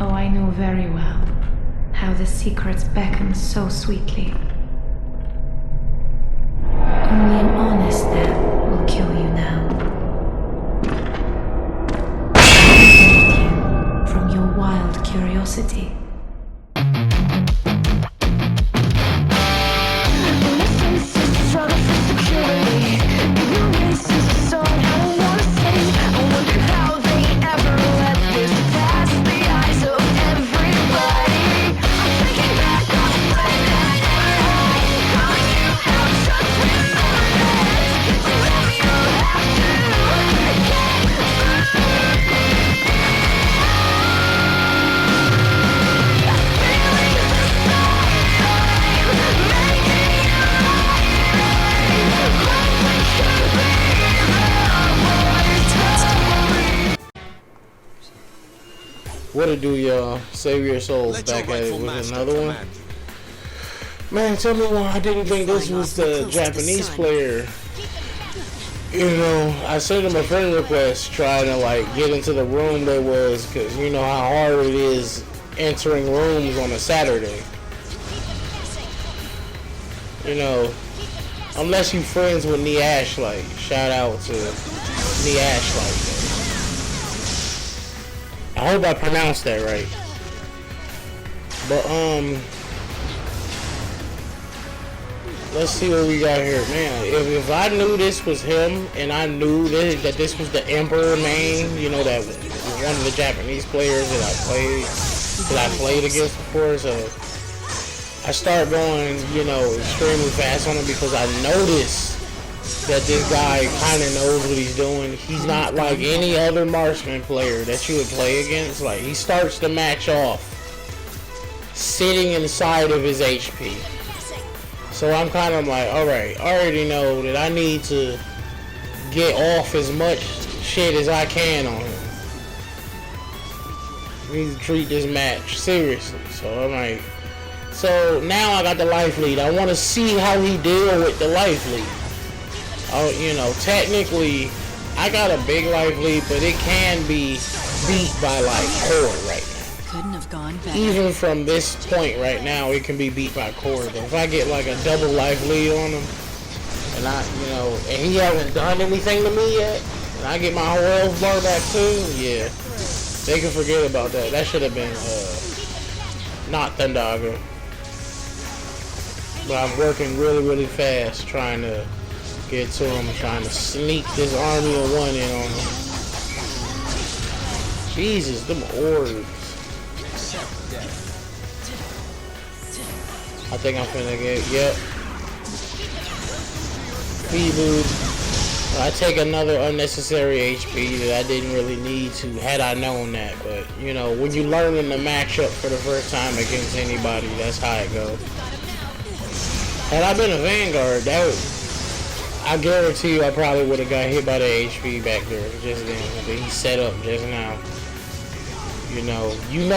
Oh, I know very well how the secrets beckon so sweetly. Only an honest death will kill you now. Save you from your wild curiosity. What it do, y'all? Save your souls. Back at it with another one. Man, tell me why I didn't think this was the Japanese player. You know, I sent him a friend request trying to like get into the room they was, because you know how hard it is entering rooms on a Saturday. You know, unless you friends with Knee Ashlight. Shout out to Knee Ashlight. I hope I pronounced that right. But let's see what we got here, man. If I knew this was him and I knew that this was the Emperor main, you know, that was one of the Japanese players that I played against before, so I start going, you know, extremely fast on him because I noticed that this guy kind of knows what he's doing. He's not like any other marksman player that you would play against. Like, he starts the match off sitting inside of his HP. So I'm kind of like, alright, I already know that I need to get off as much shit as I can on him. I need to treat this match seriously. So I'm like, so now I got the life lead. I want to see how he deal with the life lead. Oh, you know, technically, I got a big life lead, but it can be beat by like core right now. Couldn't have gone better. Even from this point right now, it can be beat by core. But if I get like a double life lead on him, and and he hasn't done anything to me yet, and I get my whole health bar back too, yeah, they can forget about that. That should have been not Thundaga. But I'm working really, really fast trying to get to him, trying to sneak this army of one in on him. Jesus, them orbs. I think I'm finna get, yep. Feeble. I take another unnecessary HP that I didn't really need to had I known that. But, you know, when you learn in the matchup for the first time against anybody, that's how it goes. Had I been a Vanguard, I guarantee you I probably would have got hit by the HP back there just then. That he set up just now. You know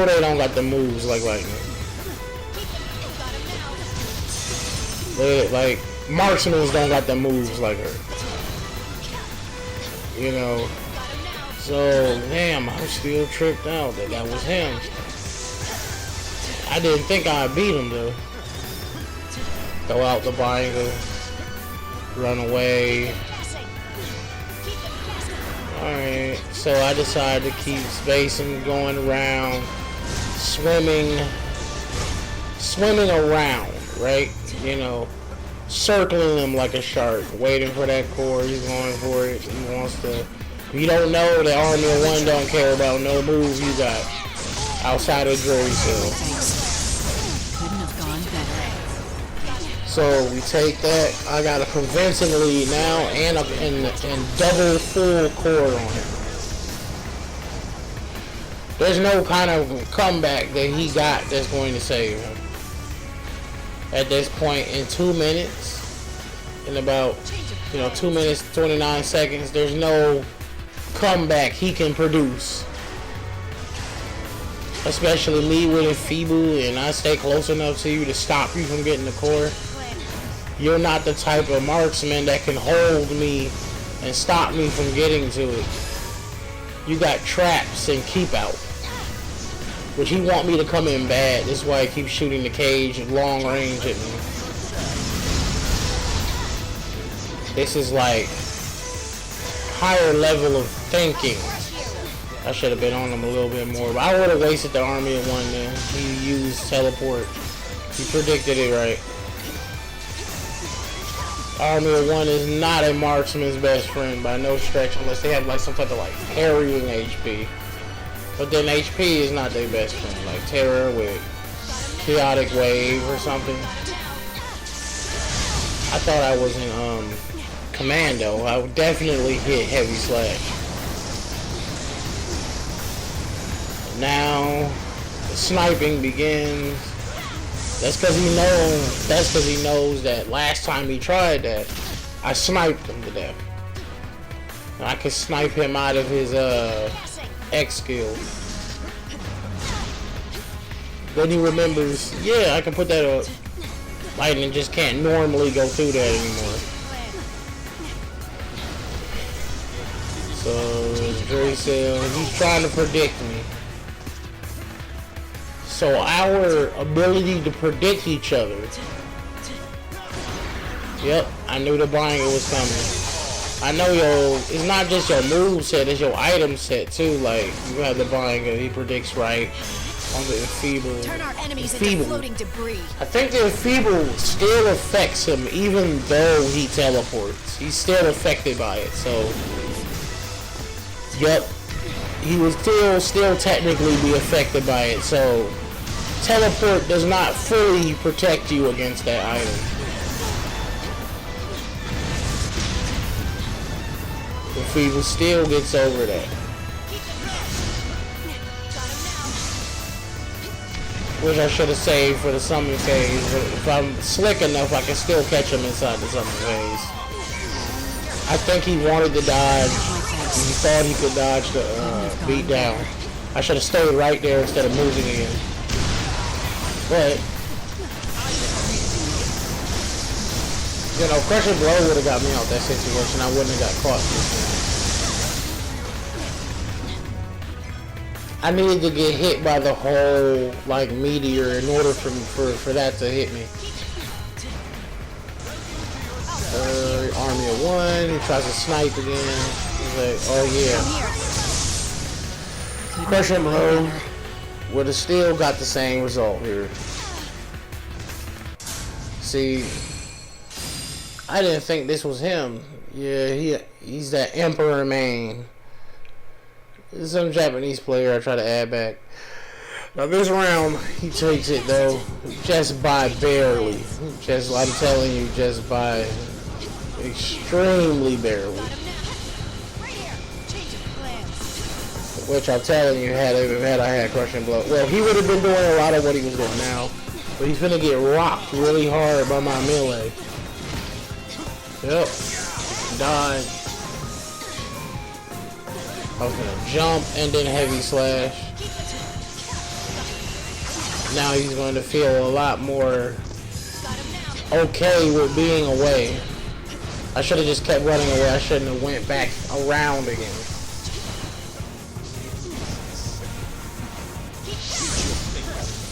they don't got the moves like Lightning. Like, marksmen don't got the moves like her. You know. So, damn, I'm still tripped out that was him. I didn't think I'd beat him though. Throw out the binder. Run away. Alright, so I decided to keep spacing, going around, swimming around, right? You know, circling him like a shark, waiting for that core. He's going for it. He wants to. If you don't know, the Army of One don't care about no move you got outside of Drury Cell. So we take that. I got a convincing lead now and double full core on him. There's no kind of comeback that he got that's going to save him. At this point, in 2 minutes, in about 2 minutes 29 seconds, there's no comeback he can produce. Especially me with a feeble and I stay close enough to you to stop you from getting the core. You're not the type of marksman that can hold me and stop me from getting to it. You got traps and keep out. which he want me to come in bad. This is why he keeps shooting the cage long range at me. This is like higher level of thinking. I should have been on him a little bit more, but I would have wasted the army of one then. He used teleport. He predicted it right. Army of one is not a marksman's best friend by no stretch, unless they have like some type of like parrying HP. But then HP is not their best friend, like Terror with chaotic wave or something. I thought I was in commando. I would definitely hit heavy slash. Now the sniping begins. That's because he knows that last time he tried that, I sniped him to death. And I could snipe him out of his X skill. Then he remembers, yeah, I can put that up. Lightning just can't normally go through that anymore. So Dre said he's trying to predict me. So our ability to predict each other. Yep, I knew the banger was coming. I know it's not just your move set, it's your item set too. Like you have the banger, he predicts right on the enfeeble. Turn our enemies into floating debris. I think the enfeeble still affects him even though he teleports. He's still affected by it. So yep, he would still technically be affected by it. So teleport does not fully protect you against that item. The fever still gets over that. Which I should have saved for the summon phase. But if I'm slick enough, I can still catch him inside the summon phase. I think he wanted to dodge. He thought he could dodge the beat down. I should have stayed right there instead of moving again. But, you know, Crushing Blow would have got me out that situation. I wouldn't have got caught. I needed to get hit by the whole, like, meteor in order for that to hit me. Army of one, he tries to snipe again. He's like, oh yeah. Crushing Blow would have still got the same result here. See, I didn't think this was him. Yeah, he's that Emperor main. This is some Japanese player I try to add back. Now this round, he takes it though, just by barely. Just, I'm telling you, just by extremely barely. Which I'm telling you, had I had Crushing Blow. Well, he would have been doing a lot of what he was doing now. But he's gonna get rocked really hard by my melee. Yep. Died. I was gonna jump and then heavy slash. Now he's going to feel a lot more okay with being away. I should have just kept running away. I shouldn't have went back around again.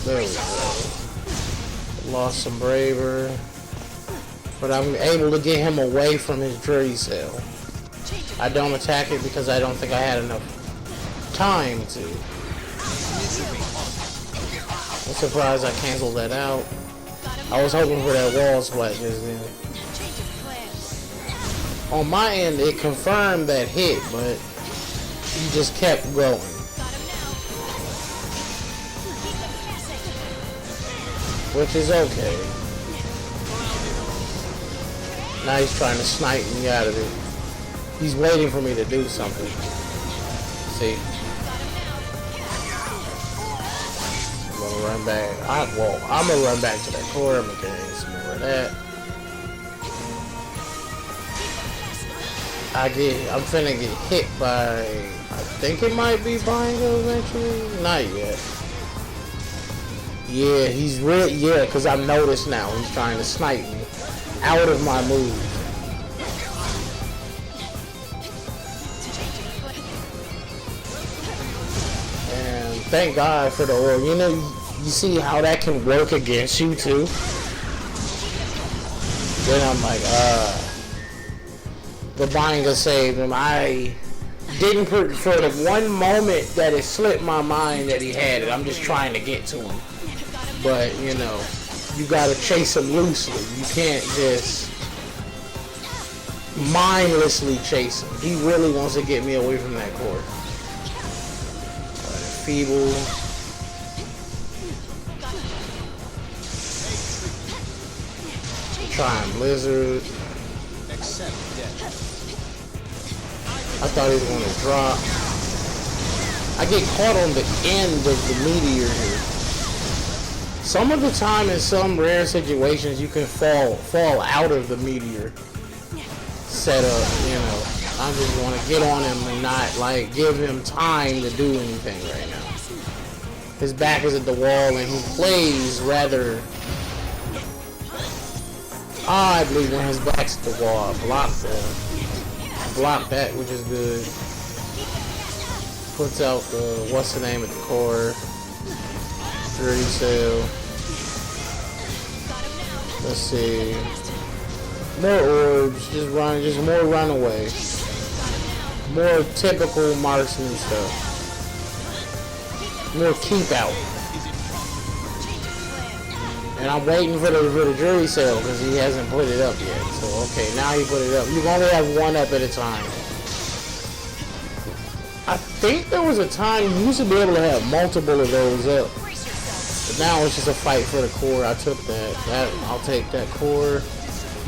There we go. Lost some braver. But I'm able to get him away from his Drury cell. I don't attack it because I don't think I had enough time to. I'm surprised I canceled that out. I was hoping for that wall splat just then. On my end, it confirmed that hit, but he just kept going. Which is okay. Now he's trying to snipe me out of it. He's waiting for me to do something. See? I'm gonna run back. I'm gonna run back to that core. I'm gonna carry some more of that. I'm finna get hit by, I think it might be Bingo eventually. Not yet. Yeah, he's really, yeah, because I've noticed now he's trying to snipe me out of my move. And Thank God for the orb. You know, you see how that can work against you too. Then I'm like, the binder saved him. I didn't put for the one moment that it slipped my mind that he had it. I'm just trying to get to him. But, you know, you gotta chase him loosely. You can't just mindlessly chase him. He really wants to get me away from that core. Feeble. Trying Blizzard. I thought he was going to drop. I get caught on the end of the meteor here. Some of the time, in some rare situations, you can fall out of the meteor setup. You know, I just want to get on him and not like give him time to do anything right now. His back is at the wall, and he plays rather oddly when his back's at the wall. Block that, which is good. Puts out the what's the name at the core. Dirty Cell. Let's see. More orbs, just more runaway. More typical marksman stuff. More keep out. And I'm waiting for the jury cell because he hasn't put it up yet. So okay, now he put it up. You can only have one up at a time. I think there was a time you used to be able to have multiple of those up. But now it's just a fight for the core. I took that. I'll take that core.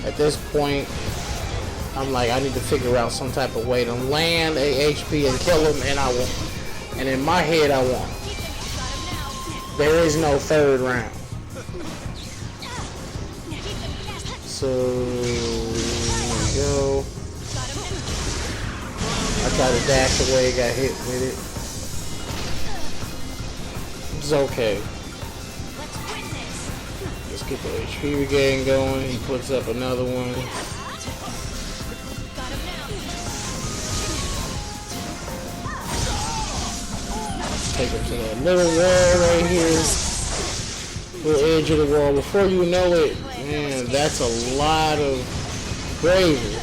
At this point, I'm like, I need to figure out some type of way to land a HP and kill him, and I won't. And in my head, I won't. There is no third round. So, here we go. I tried to dash away, got hit with it. It's okay. Let's get the HP regain going. He puts up another one. Take him to that little wall right here. Little edge of the wall. Before you know it, man, that's a lot of gravy.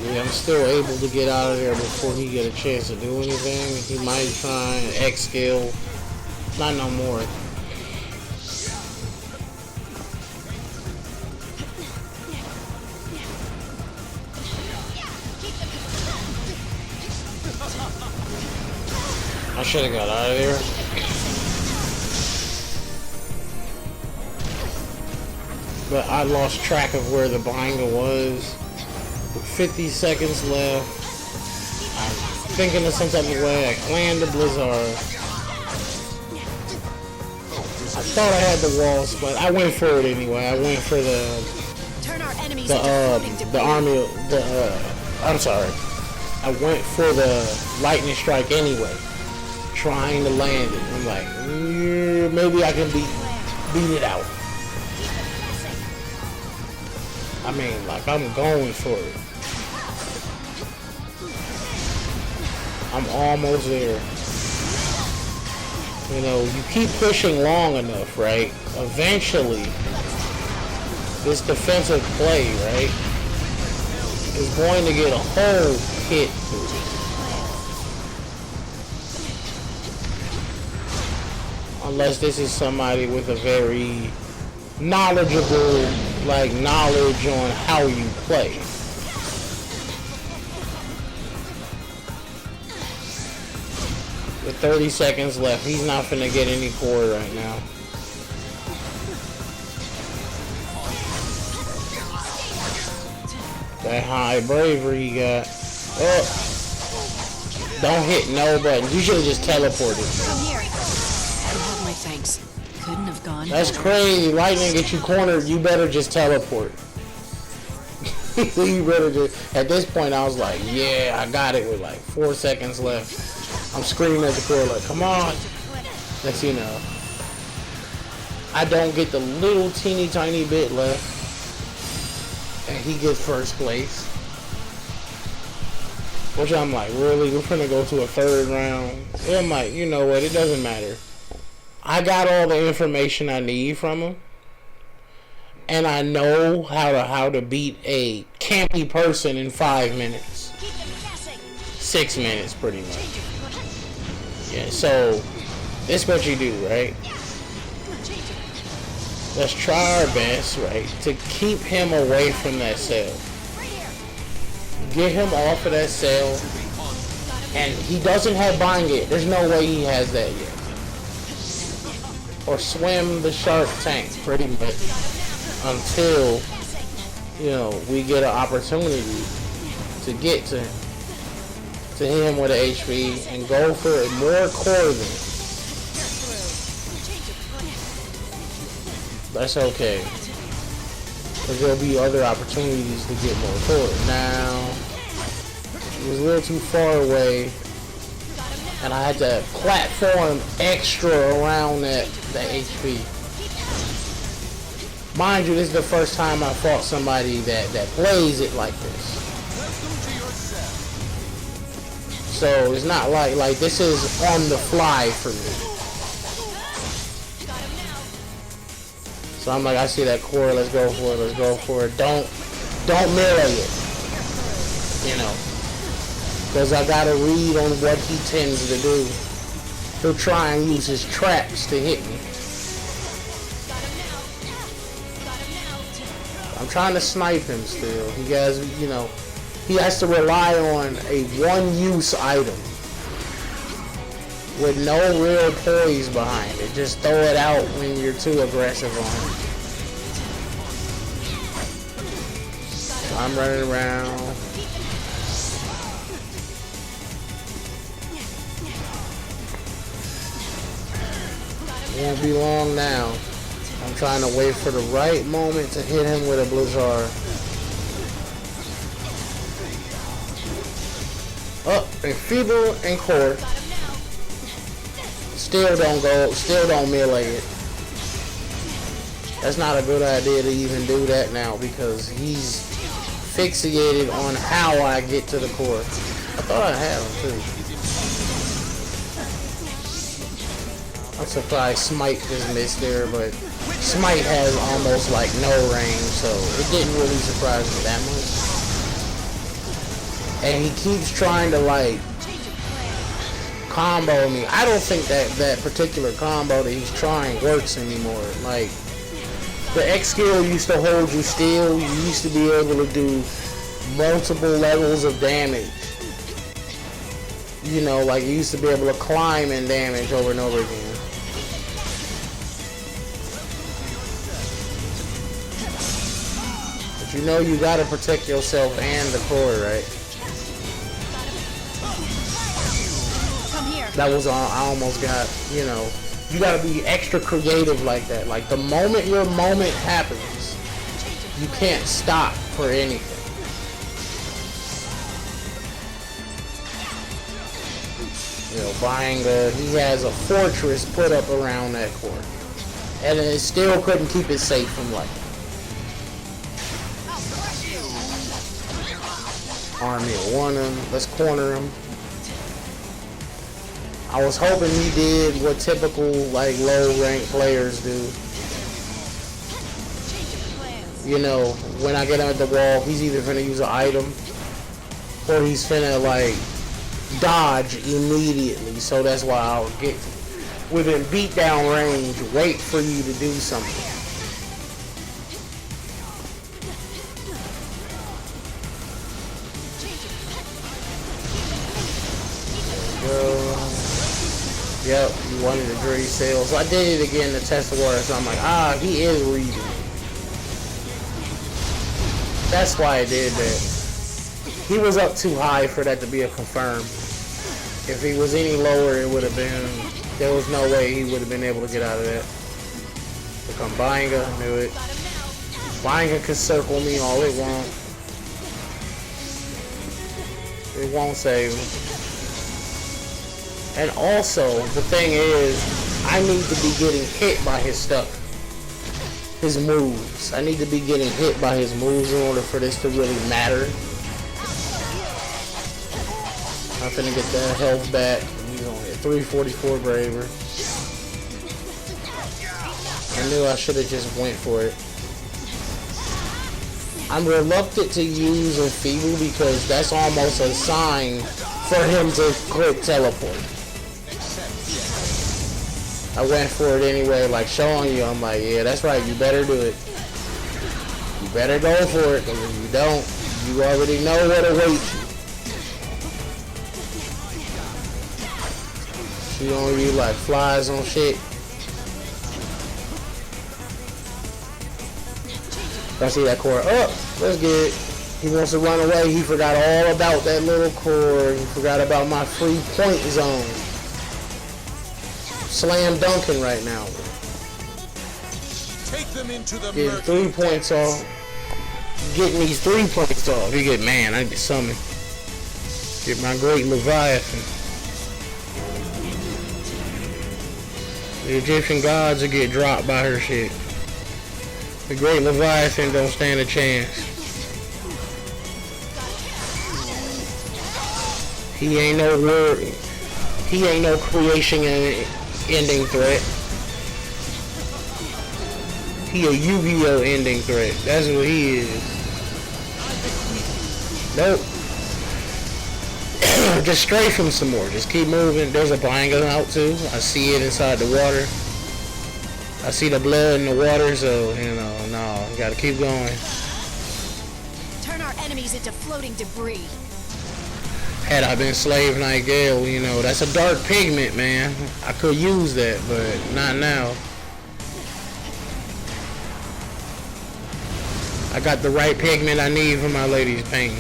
Yeah, I'm still able to get out of there before he get a chance to do anything. He might try and X-skill. Not no more. I should have got out of there. But I lost track of where the binder was. 50 seconds left. I'm thinking of some type of way. I clan the Blizzard. I thought I had the wall split. I went for it anyway. I went for I'm sorry. I went for the lightning strike anyway. Trying to land it. I'm like, maybe I can beat it out. I mean, like, I'm going for it. I'm almost there. You know, you keep pushing long enough, right? Eventually, this defensive play, right, is going to get a whole hit through it. Unless this is somebody with a very knowledgeable, like, knowledge on how you play. With 30 seconds left, he's not finna get any core right now. That high bravery he got. Oh! Don't hit no buttons. You should have just teleported. From here. I have my thanks. Couldn't have gone. That's crazy. Lightning get you cornered. You better just teleport. You better just. At this point, I was like, yeah, I got it with like 4 seconds left. I'm screaming at the core like, come on. Next you know, I don't get the little teeny tiny bit left. And he gets first place. Which I'm like, really? We're finna go to a third round? And I'm like, you know what? It doesn't matter. I got all the information I need from him. And I know how to beat a campy person in 5 minutes. 6 minutes, pretty much. Yeah, so this is what you do, right? Let's try our best, right, to keep him away from that cell. Get him off of that cell. And he doesn't have bind yet. There's no way he has that yet. Or swim the shark tank, pretty much. Until, you know, we get an opportunity to get to him with an HP and go for more core than. That's okay. Because there'll be other opportunities to get more core. Now, it was a little too far away. And I had to platform extra around that HP. Mind you, this is the first time I fought somebody that plays it like this. So it's not like this is on the fly for me. So I'm like, I see that core, let's go for it, let's go for it. Don't melee it. You know. Because I gotta read on what he tends to do. He'll try and use his traps to hit me. I'm trying to snipe him still. He has, you know, he has to rely on a one-use item with no real poise behind it. Just throw it out when you're too aggressive on him. So I'm running around. Won't be long now. I'm trying to wait for the right moment to hit him with a blizzard. Up, enfeeble and core. Still don't melee it. That's not a good idea to even do that now because he's fixated on how I get to the core. I thought I had him too. I'm surprised Smite just missed there, but Smite has almost like no range, so it didn't really surprise me that much. And he keeps trying to like combo me. I don't think that particular combo that he's trying works anymore. Like the X skill used to hold you still. You used to be able to do multiple levels of damage. You know, like you used to be able to climb in damage over and over again. But you know you gotta protect yourself and the core, right? That was all, I almost got, you know, you gotta be extra creative like that. Like the moment your moment happens, you can't stop for anything. You know, he has a fortress put up around that core. And it still couldn't keep it safe from lightning. Army of one of them, let's corner him. I was hoping he did what typical like low rank players do. You know, when I get him at the wall, he's either finna use an item or he's finna like dodge immediately. So that's why I'll get within beatdown range, wait for you to do something. Yep, you wanted to agree sales. So I did it again to test the water, so I'm like, he is reading. That's why I did that. He was up too high for that to be a confirm. If he was any lower, it would have been, there was no way he would have been able to get out of that. Become Bainga, knew it. Bainga can circle me all it won't. It won't save me. And also, the thing is, I need to be getting hit by his stuff. His moves. I need to be getting hit by his moves in order for this to really matter. I'm finna get that health back. He's only at 344 braver. I knew I should have just went for it. I'm reluctant to use Enfeeble because that's almost a sign for him to quit teleport. I went for it anyway, like showing you. I'm like, yeah, that's right. You better do it. You better go for it, because if you don't, you already know what awaits you. She on you like flies on shit. I see that core up. Let's get it. He wants to run away. He forgot all about that little core. He forgot about my free point zone. Slam dunking right now. Take them into the Getting 3 points off. Getting these 3 points off. You get, man, I get summoned. Get my great Leviathan. The Egyptian gods will get dropped by her shit. The great Leviathan don't stand a chance. He ain't no word. He ain't no creation and ending threat. He a Yu-Gi-Oh ending threat. That's what he is. Nope. Just strafe him some more. Just keep moving. There's a Banga out too. I see it inside the water. I see the blood in the water, so, you know, no, you gotta keep going. Turn our enemies into floating debris. Had I been Slave Knight Gale, you know, that's a dark pigment, man. I could use that, but not now. I got the right pigment I need for my lady's pain.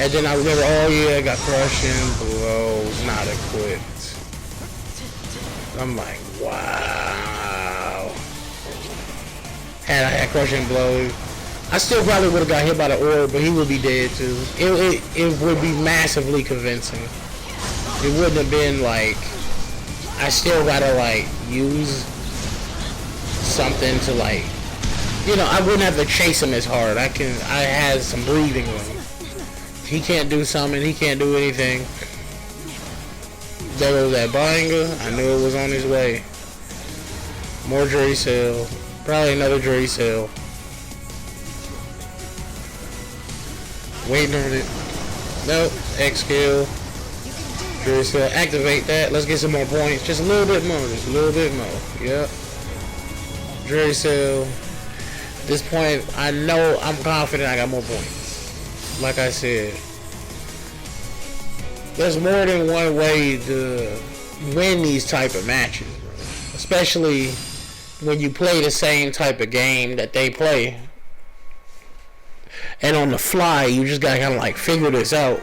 And then I remember, oh yeah, I got crushing blows, not equipped. I'm like, wow. Had I had crushing blows, I still probably would have got hit by the orb, but he would be dead too. It would be massively convincing. It wouldn't have been like, I still gotta like use something to like, you know, I wouldn't have to chase him as hard. I had some breathing room. He can't do something, he can't do anything. There was that Banga. I knew it was on his way. More Dre Cell. Probably another Dre Cell. Waiting on it. Nope. X kill. Dre Cell. Activate that. Let's get some more points. Just a little bit more. Just a little bit more. Yep. Dre Cell. At this point, I know I'm confident I got more points. Like I said. There's more than one way to win these type of matches, bro. Especially when you play the same type of game that they play. And on the fly, you just gotta kind of like figure this out.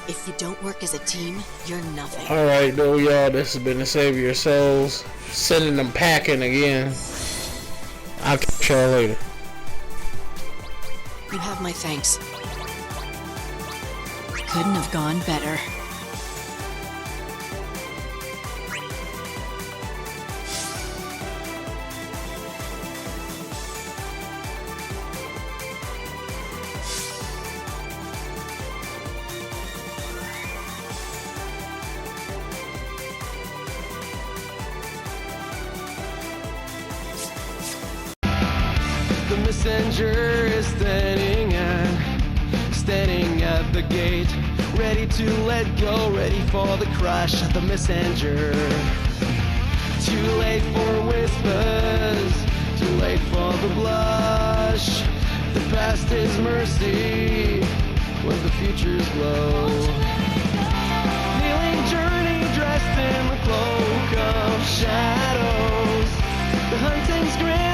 If you don't work as a team, you're nothing. Alright, though, y'all. This has been the Savior Souls. Sending them packing again. I'll catch y'all later. You have my thanks. Couldn't have gone better. The messenger is standing at the gate, ready to let go, ready for the crash of the messenger. Too late for whispers, too late for the blush. The past is mercy, when the future's glow. Kneeling journey dressed in the cloak of shadows. The hunting's grim.